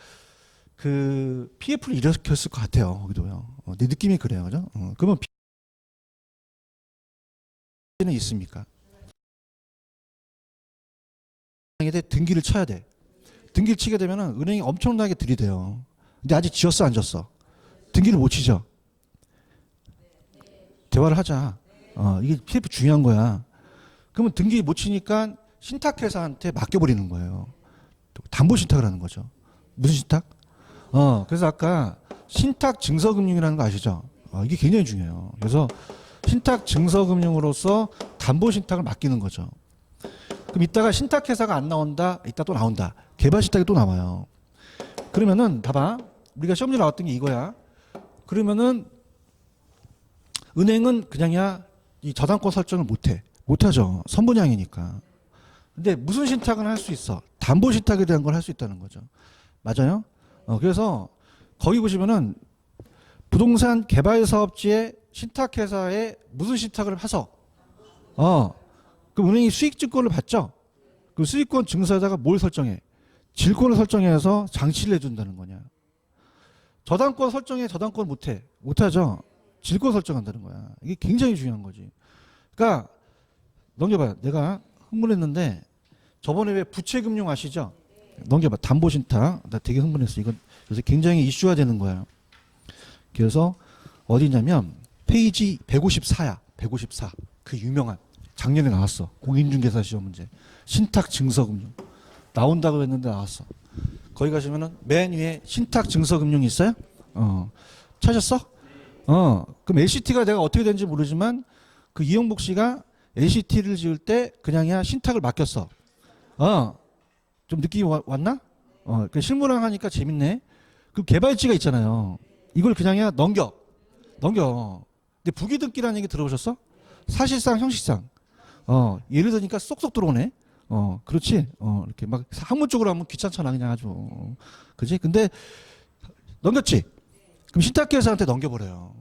그 PF를 일으켰을 것 같아요. 거기도요. 내 느낌이 그래요, 그죠? 그러면 PF는 있습니까? 은행에 등기를 쳐야 돼. 등기를 치게 되면은 은행이 엄청나게 들이대요. 근데 아직 지었어 안 졌어? 등기를 못 치죠. 대화를 하자. 이게 PF 중요한 거야. 그러면 등기 못 치니까 신탁회사한테 맡겨버리는 거예요. 담보 신탁을 하는 거죠. 무슨 신탁? 그래서 아까 신탁 증서금융이라는 거 아시죠? 이게 굉장히 중요해요. 그래서 신탁 증서금융으로서 담보 신탁을 맡기는 거죠. 그럼 이따가 신탁회사가 안 나온다. 이따 또 나온다. 개발 신탁이 또 나와요. 그러면은 봐봐. 우리가 시험지 나왔던 게 이거야. 그러면은 은행은 그냥이야 이 저당권 설정을 못해. 못하죠. 선분양이니까. 근데 무슨 신탁은 할 수 있어. 담보 신탁에 대한 걸 할 수 있다는 거죠. 맞아요? 그래서 거기 보시면은 부동산 개발 사업지에 신탁회사에 무슨 신탁을 해서 그럼 은행이 수익증권을 받죠. 그 수익권 증서에다가 뭘 설정해? 질권을 설정해서 장치를 해준다는 거냐. 저당권 설정해. 저당권 못해. 못하죠. 질권 설정한다는 거야. 이게 굉장히 중요한 거지. 그러니까 넘겨봐요. 내가 흥분했는데 저번에 왜 부채금융 아시죠? 넘겨봐. 담보신탁. 나 되게 흥분했어. 이건 요새 굉장히 이슈가 되는 거야. 그래서 어디냐면 페이지 154야. 154. 그 유명한. 작년에 나왔어. 공인중개사 시험 문제. 신탁 증서금융. 나온다고 했는데 나왔어. 거기 가시면은 맨 위에 신탁 증서금융이 있어요? 찾았어? 그럼 LCT가 내가 어떻게 되는지 모르지만 그 이영복 씨가 LCT를 지을 때 그냥이야 신탁을 맡겼어. 좀 느낌이 왔나? 그 실무랑 하니까 재밌네. 그 개발지가 있잖아요. 이걸 그냥이야 넘겨. 근데 부기등기라는 얘기 들어보셨어? 사실상 형식상. 예를 들니까 쏙쏙 들어오네. 그렇지. 이렇게 막 학문적으로 하면 귀찮잖아 그냥 아주. 그지? 근데 넘겼지. 그럼 신탁회사한테 넘겨버려요.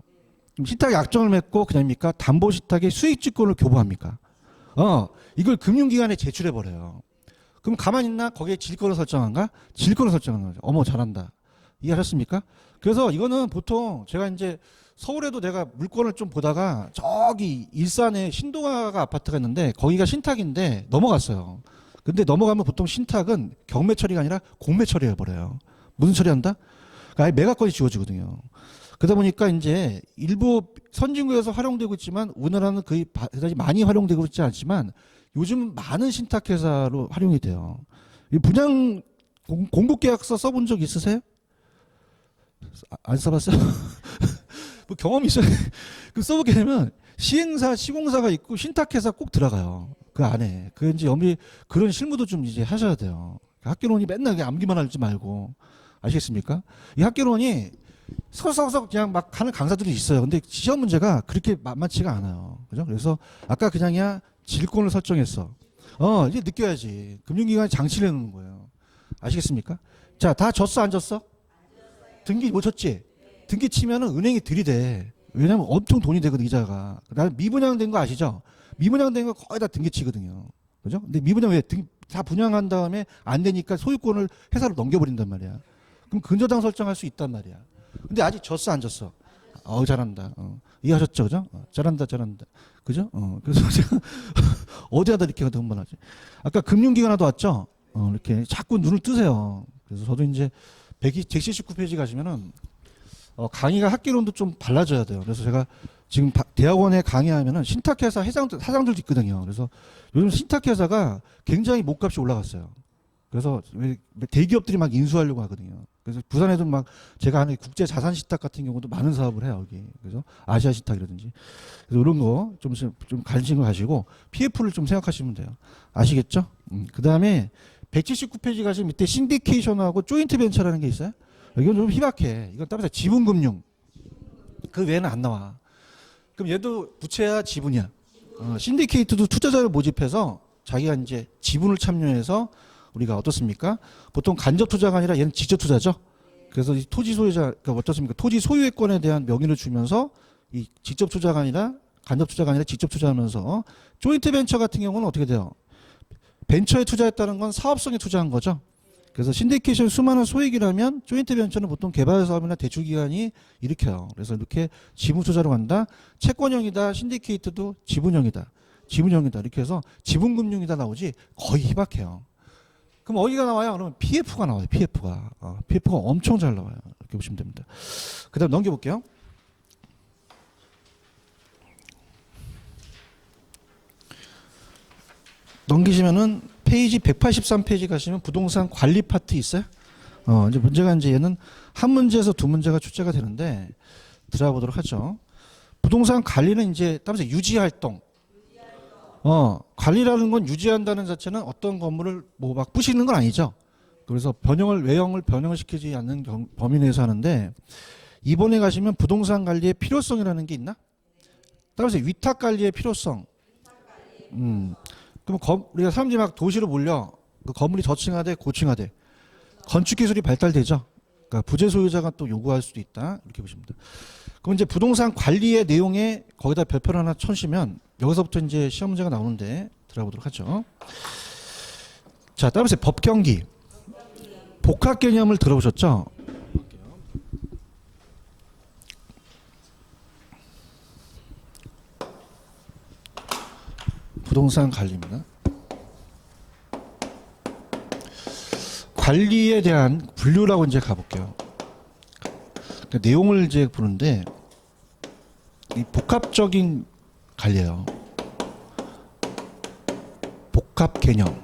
그럼 신탁 약정을 맺고 그냥입니까? 담보 신탁의 수익지권을 교부합니까? 이걸 금융기관에 제출해버려요. 그럼 가만히 있나? 거기에 질권을 설정한가? 질권을 설정하는 거죠. 어머 잘한다. 이해하셨습니까? 그래서 이거는 보통 제가 이제 서울에도 내가 물건을 좀 보다가 저기 일산에 신동아가 아파트가 있는데 거기가 신탁인데 넘어갔어요. 근데 넘어가면 보통 신탁은 경매 처리가 아니라 공매 처리해버려요. 무슨 처리한다? 그러니까 아예 매각권이 지워지거든요. 그러다 보니까 이제 일부 선진국에서 활용되고 있지만 우리나라는 거의 그다지 많이 활용되고 있지 않지만 요즘 많은 신탁회사로 활용이 돼요. 이 분양 공급계약서 써본 적 있으세요? 안 써봤어요? 뭐 경험이 있어요. 그 써보게 되면 시행사, 시공사가 있고 신탁회사 꼭 들어가요. 그 안에. 그 이제 그런 실무도 좀 이제 하셔야 돼요. 학교론이 맨날 그냥 암기만 하지 말고. 아시겠습니까? 이 학교론이 서서서 그냥 막 가는 강사들이 있어요. 근데 시험 문제가 그렇게 만만치가 않아요. 그죠? 그래서 아까 그냥이야 질권을 설정했어. 이제 느껴야지. 금융기관이 장치를 해놓는 거예요. 아시겠습니까? 자, 다 졌어, 안 졌어? 등기 못 쳤지? 등기 치면은 은행이 들이대. 왜냐면 엄청 돈이 되거든, 이자가. 그다음에 미분양된 거 아시죠? 미분양된 거 거의 다 등기 치거든요. 그죠? 근데 미분양 다 분양한 다음에 안 되니까 소유권을 회사로 넘겨버린단 말이야. 그럼 근저당 설정할 수 있단 말이야. 근데 아직 졌어, 안 졌어? 잘한다. 이해하셨죠? 그죠? 잘한다, 잘한다. 그죠? 그래서 제가 어디 하다 이렇게 흥분하지? 아까 금융기관에도 왔죠? 이렇게 자꾸 눈을 뜨세요. 그래서 저도 이제 179페이지 가시면은 강의가 학기론도 좀 달라져야 돼요. 그래서 제가 지금 대학원에 강의하면은 신탁회사 사장들도 있거든요. 그래서 요즘 신탁회사가 굉장히 몸값이 올라갔어요. 그래서 대기업들이 막 인수하려고 하거든요. 그래서 부산에도 막 제가 하는 국제 자산 신탁 같은 경우도 많은 사업을 해요, 여기. 그래서 아시아 신탁이라든지. 그래서 이런 거 좀 관심을 가지고 PF를 좀 생각하시면 돼요. 아시겠죠? 그 다음에 179페이지 가시면 밑에 신디케이션하고 조인트 벤처라는 게 있어요. 이건 좀 희박해. 이건 따라서 지분금융. 그 외에는 안 나와. 그럼 얘도 부채야 지분이야. 신디케이트도 투자자를 모집해서 자기가 이제 지분을 참여해서 우리가 어떻습니까? 보통 간접 투자가 아니라 얘는 직접 투자죠. 그래서 이 토지 소유자, 그러니까 어떻습니까? 토지 소유권에 대한 명의를 주면서 이 직접 투자가 아니라 간접 투자가 아니라 직접 투자하면서 조인트 벤처 같은 경우는 어떻게 돼요? 벤처에 투자했다는 건 사업성에 투자한 거죠. 그래서 신디케이션 수많은 소액이라면 조인트 벤처는 보통 개발 사업이나 대출 기관이 일으켜요. 그래서 이렇게 지분 투자로 간다. 채권형이다. 신디케이트도 지분형이다. 지분형이다. 이렇게 해서 지분금융이다 나오지 거의 희박해요. 그럼 어디가 나와요? 그러면 PF가 나와요. PF가. PF가 엄청 잘 나와요. 이렇게 보시면 됩니다. 그 다음 넘겨볼게요. 넘기시면은 페이지 183페이지 가시면 부동산 관리 파트 있어요. 이제 문제가 이제 얘는 한 문제에서 두 문제가 출제가 되는데 들어가 보도록 하죠. 부동산 관리는 이제 따라서 유지 활동. 관리라는 건 유지한다는 자체는 어떤 건물을 뭐 막 부시는 건 아니죠. 그래서 외형을 변형을 시키지 않는 범위 내에서 하는데 이번에 가시면 부동산 관리의 필요성이라는 게 있나? 따라서 위탁 관리의 필요성. 그럼 우리가 사람들이 막 도시로 몰려 그 건물이 저층화돼 고층화돼 건축 기술이 발달되죠. 그러니까 부재 소유자가 또 요구할 수도 있다 이렇게 보시면 됩니다. 그럼 이제 부동산 관리의 내용에 거기다 별표를 하나 쳐시면 여기서부터 이제 시험 문제가 나오는데 들어보도록 하죠. 자, 따라서 법경기 복합 개념을 들어보셨죠? 부동산 관리입니다. 관리에 대한 분류라고 이제 가볼게요. 그러니까 내용을 이제 보는데 이 복합적인 관리예요. 복합 개념.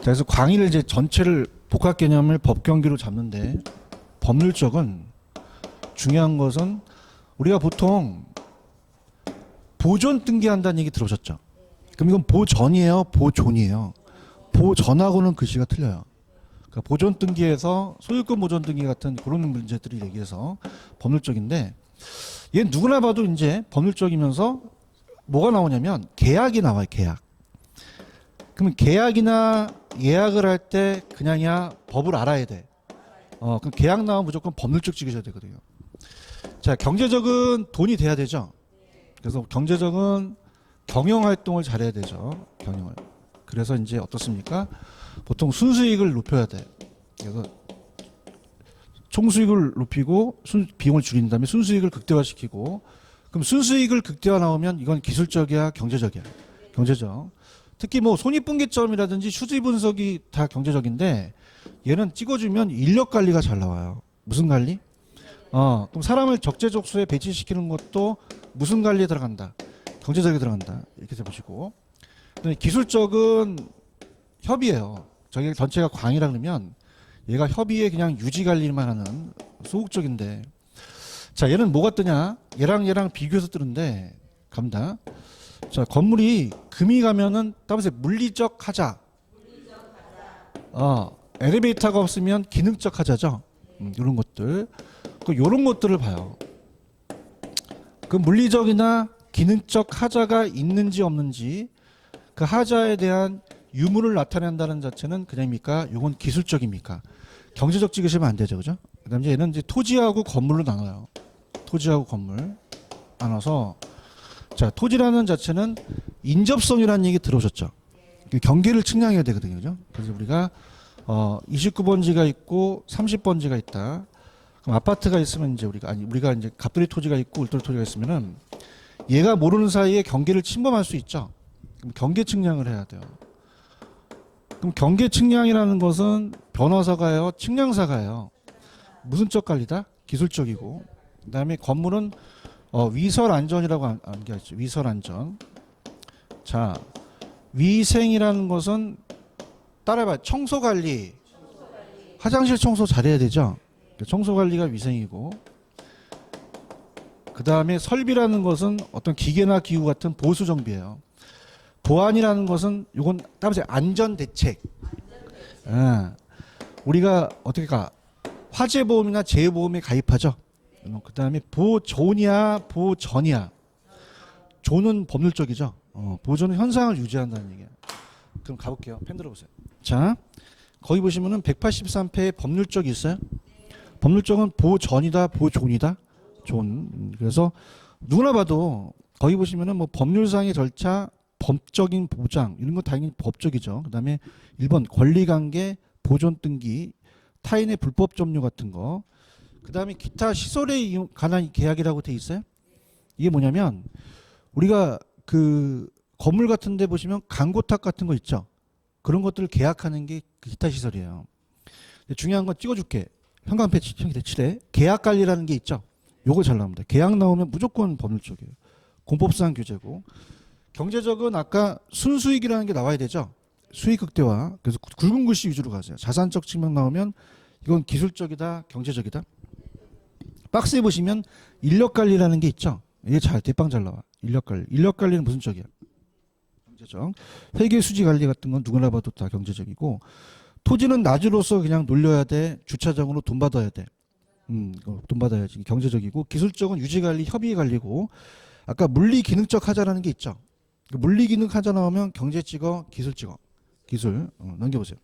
그래서 광의를 이제 전체를 복합 개념을 법경기로 잡는데 법률적은 중요한 것은 우리가 보통 보존 등기한다는 얘기 들어보셨죠? 그럼 이건 보전이에요, 보존이에요. 보전하고는 글씨가 틀려요. 그러니까 보존 등기에서 소유권 보존 등기 같은 그런 문제들을 얘기해서 법률적인데 얘는 누구나 봐도 이제 법률적이면서 뭐가 나오냐면 계약이 나와요. 계약. 그러면 계약이나 예약을 할 때 그냥이야 법을 알아야 돼. 그럼 계약 나오면 무조건 법률적 찍으셔야 되거든요. 자, 경제적은 돈이 돼야 되죠. 그래서 경제적은 경영 활동을 잘해야 되죠. 경영을. 그래서 이제 어떻습니까? 보통 순수익을 높여야 돼. 그래서 총수익을 높이고 비용을 줄인 다음에 순수익을 극대화시키고 그럼 순수익을 극대화 나오면 이건 기술적이야, 경제적이야. 경제적. 특히 뭐 손익분기점이라든지 수지 분석이 다 경제적인데 얘는 찍어주면 인력 관리가 잘 나와요. 무슨 관리? 그럼 사람을 적재적소에 배치시키는 것도 무슨 관리에 들어간다? 경제적에 들어간다. 이렇게 해보시고. 기술적은 협의예요. 저게 전체가 광이라 그러면 얘가 협의에 그냥 유지 관리만 하는 소극적인데, 자, 얘는 뭐가 뜨냐? 얘랑 비교해서 뜨는데 갑니다. 자, 건물이 금이 가면은 따라서 물리적 하자. 엘리베이터가 없으면 기능적 하자죠. 이런 것들. 이런 것들을 봐요. 그 물리적이나 기능적 하자가 있는지 없는지, 그 하자에 대한 유무를 나타낸다는 자체는 그냥입니까? 이건 기술적입니까? 경제적 찍으시면 안 되죠, 그죠? 그다음에 얘는 이제 토지하고 건물로 나눠요. 토지하고 건물 나눠서, 자, 토지라는 자체는 인접성이라는 얘기 들어오셨죠? 경계를 측량해야 되거든요, 그죠? 그래서 우리가 29번지가 있고 30번지가 있다. 그럼 아파트가 있으면 이제 우리가 이제 갑돌이 토지가 있고 울돌이 토지가 있으면은 얘가 모르는 사이에 경계를 침범할 수 있죠. 그럼 경계 측량을 해야 돼요. 그럼 경계 측량이라는 것은 변호사가요, 측량사가요. 무슨 적 관리다? 기술적이고. 그다음에 건물은 위설 안전이라고 하는 게 있죠. 위설 안전. 자, 위생이라는 것은 따라해봐. 청소 관리. 화장실 청소 잘해야 되죠. 청소 관리가 위생이고. 그 다음에 설비라는 것은 어떤 기계나 기구 같은 보수 정비예요. 보안이라는 것은 이건 따라서 안전 대책. 우리가 어떻게 화재 보험이나 재해 보험에 가입하죠. 그 다음에 보존이야, 보전이야. 존은 법률적이죠. 보존은 현상을 유지한다는 얘기야. 그럼 가볼게요. 펜 들어보세요. 자, 거기 보시면은 183페에 법률적이 있어요. 법률적은 보전이다, 보존이다. 존. 그래서 누구나 봐도 거기 보시면은 뭐 법률상의 절차, 법적인 보장 이런 거 당연히 법적이죠. 그다음에 1번 권리관계, 보존 등기, 타인의 불법 점유 같은 거. 그다음에 기타 시설에 관한 계약이라고 돼 있어요. 이게 뭐냐면 우리가 그 건물 같은 데 보시면 강고탁 같은 거 있죠. 그런 것들을 계약하는 게 기타 시설이에요. 중요한 건 찍어줄게. 현관패 칠해. 계약 관리라는 게 있죠. 요거 잘 나옵니다. 계약 나오면 무조건 법률적이에요. 공법상 규제고. 경제적은 아까 순수익이라는 게 나와야 되죠. 수익 극대화. 그래서 굵은 글씨 위주로 가세요. 자산적 측면 나오면 이건 기술적이다, 경제적이다. 박스에 보시면 인력 관리라는 게 있죠. 이게 대빵 잘 나와. 인력 관리. 인력 관리는 무슨 쪽이야? 경제적. 회계 수지 관리 같은 건 누구나 봐도 다 경제적이고, 토지는 낮으로서 그냥 놀려야 돼. 주차장으로 돈 받아야 돼. 돈 받아야지. 경제적이고, 기술적은 유지 관리, 협의 관리고, 아까 물리 기능적 하자라는 게 있죠. 물리 기능 하자 나오면 경제 찍어, 기술 찍어. 기술. 넘겨보세요.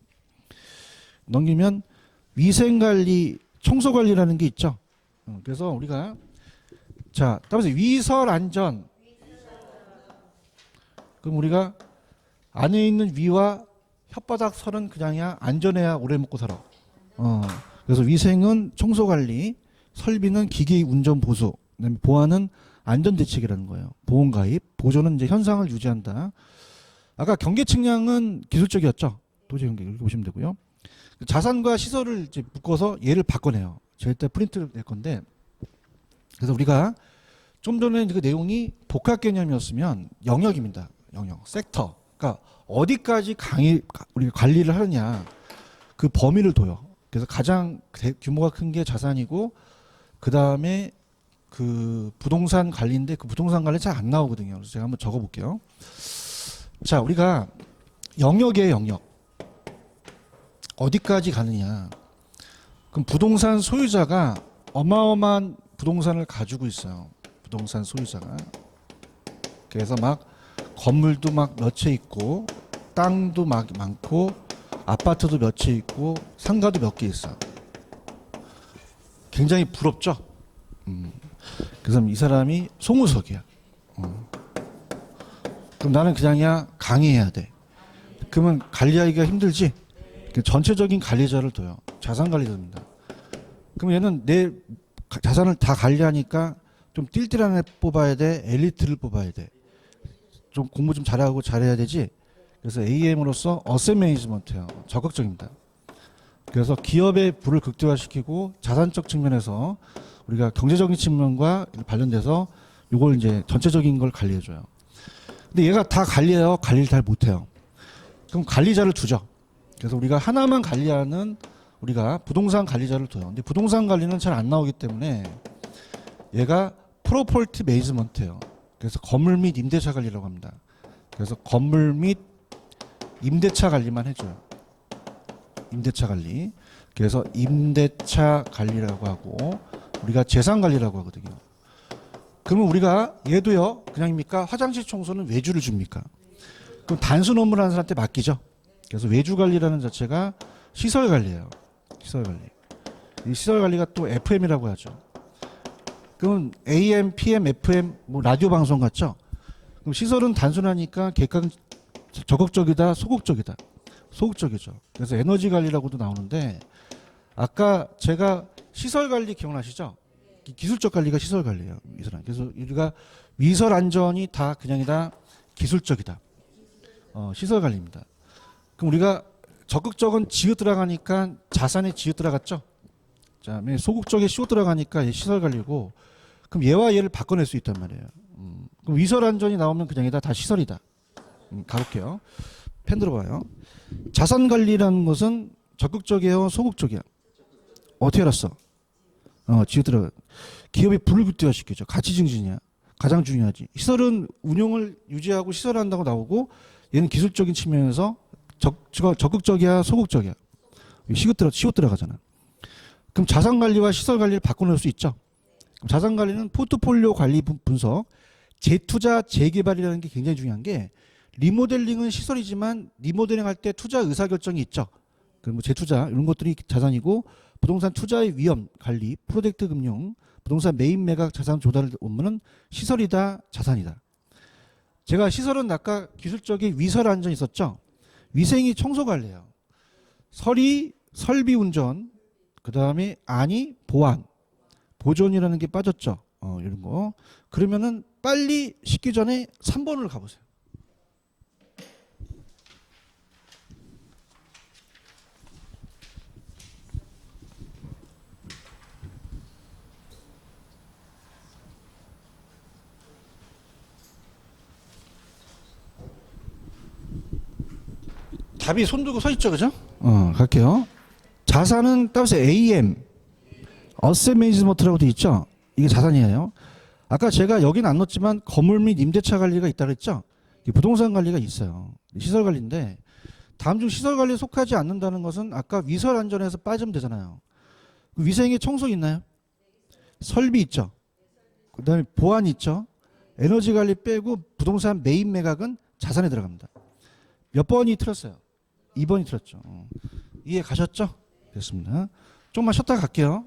넘기면 위생 관리, 청소 관리라는 게 있죠. 그래서 우리가 자, 따라서 위설 안전. 그럼 우리가 안에 있는 위와 혓바닥 설은 그냥이야. 안전해야 오래 먹고 살아. 그래서 위생은 청소 관리, 설비는 기기 운전 보수, 그다음에 보안은 안전 대책이라는 거예요. 보험 가입, 보존은 이제 현상을 유지한다. 아까 경계 측량은 기술적이었죠. 도저히 경계 이렇게 보시면 되고요. 자산과 시설을 이제 묶어서 얘를 바꿔내요. 제가 일단 프린트를 낼 건데, 그래서 우리가 좀 전에 그 내용이 복합 개념이었으면 영역입니다. 영역, 섹터. 그러니까 어디까지 우리가 관리를 하느냐 그 범위를 둬요. 그래서 가장 규모가 큰 게 자산이고, 그 다음에 그 부동산 관리인데 그 부동산 관리 잘 안 나오거든요. 그래서 제가 한번 적어볼게요. 자, 우리가 영역이에요, 영역. 어디까지 가느냐. 그럼 부동산 소유자가 어마어마한 부동산을 가지고 있어요. 부동산 소유자가. 그래서 막 건물도 막 몇 채 있고, 땅도 막 많고, 아파트도 몇 채 있고, 상가도 몇 개 있어. 굉장히 부럽죠. 그래서 이 사람이 송우석이야. 그럼 나는 그냥이야 강의해야 돼. 그러면 관리하기가 힘들지. 전체적인 관리자를 둬요. 자산 관리자입니다. 그럼 얘는 내 자산을 다 관리하니까 좀 띨띨한 애 뽑아야 돼. 엘리트를 뽑아야 돼. 좀 공부 좀 잘하고 잘해야 되지. 그래서 AM으로서 어셋 매니지먼트예요. 적극적입니다. 그래서 기업의 부를 극대화시키고 자산적 측면에서 우리가 경제적인 측면과 관련돼서 요걸 이제 전체적인 걸 관리해줘요. 근데 얘가 다 관리해요. 관리를 잘 못해요. 그럼 관리자를 두죠. 그래서 우리가 하나만 관리하는 우리가 부동산 관리자를 둬요. 근데 부동산 관리는 잘 안 나오기 때문에 얘가 프로퍼티 매니지먼트예요. 그래서 건물 및 임대차 관리라고 합니다. 그래서 건물 및 임대차 관리만 해줘요. 임대차 관리. 그래서 임대차 관리라고 하고 우리가 재산 관리라고 하거든요. 그러면 우리가 얘도요. 그냥입니까? 화장실 청소는 외주를 줍니까? 그럼 단순 업무를 하는 사람한테 맡기죠. 그래서 외주 관리라는 자체가 시설 관리예요. 시설 관리. 이 시설 관리가 또 FM이라고 하죠. 그럼 AM, PM, FM 뭐 라디오 방송 같죠? 그럼 시설은 단순하니까 객관 적극적이다, 소극적이다. 소극적이죠. 그래서 에너지 관리라고도 나오는데 아까 제가 시설 관리 기억나시죠? 기술적 관리가 시설 관리예요. 그래서 우리가 위설 안전이 다 그냥이다 기술적이다. 시설 관리입니다. 그럼 우리가 적극적은 지읒 들어가니까 자산에 지읒 들어갔죠? 자, 소극적에 시옷 들어가니까 얘 시설 관리고 그럼 얘와 얘를 바꿔낼 수 있단 말이에요. 그럼 위설 안전이 나오면 그냥이다 다 시설이다. 가볼게요. 펜 들어봐요. 자산 관리라는 것은 적극적이에요, 소극적이야? 어떻게 알았어? 지읒 들어가. 기업이 불규칙화시키죠. 가치 증진이야. 가장 중요하지. 시설은 운용을 유지하고 시설한다고 나오고 얘는 기술적인 측면에서 적극적이야, 소극적이야. 시옷 들어가잖아. 그럼 자산 관리와 시설 관리를 바꿔놓을 수 있죠. 그럼 자산 관리는 포트폴리오 관리 분석, 재투자, 재개발이라는 게 굉장히 중요한 게 리모델링은 시설이지만 리모델링 할 때 투자 의사결정이 있죠. 그럼 뭐 재투자 이런 것들이 자산이고 부동산 투자의 위험 관리, 프로젝트 금융, 부동산 매입 매각 자산 조달 업무는 시설이다, 자산이다. 제가 시설은 아까 기술적인 위설 안전 있었죠. 위생이 청소 관리예요. 설이 설비 운전, 그 다음에 안이 보안, 보존이라는 게 빠졌죠. 이런 거. 그러면은 빨리 식기 전에 3번을 가보세요. 답이 손 들고 서 있죠, 그죠? 갈게요. 자산은 따라서 AM, 어셋 매니지먼트라고 돼 있죠? 이게 자산이에요. 아까 제가 여기는 안 넣었지만 건물 및 임대차 관리가 있다 그랬죠? 부동산 관리가 있어요. 시설 관리인데 다음 중 시설 관리에 속하지 않는다는 것은 아까 위설 안전에서 빠지면 되잖아요. 위생에 청소 있나요? 설비 있죠? 그 다음에 보안 있죠? 에너지 관리 빼고 부동산 매입 매각은 자산에 들어갑니다. 몇 번이 틀었어요? 2번이 틀었죠. 이해 가셨죠? 됐습니다. 좀만 쉬었다 갈게요.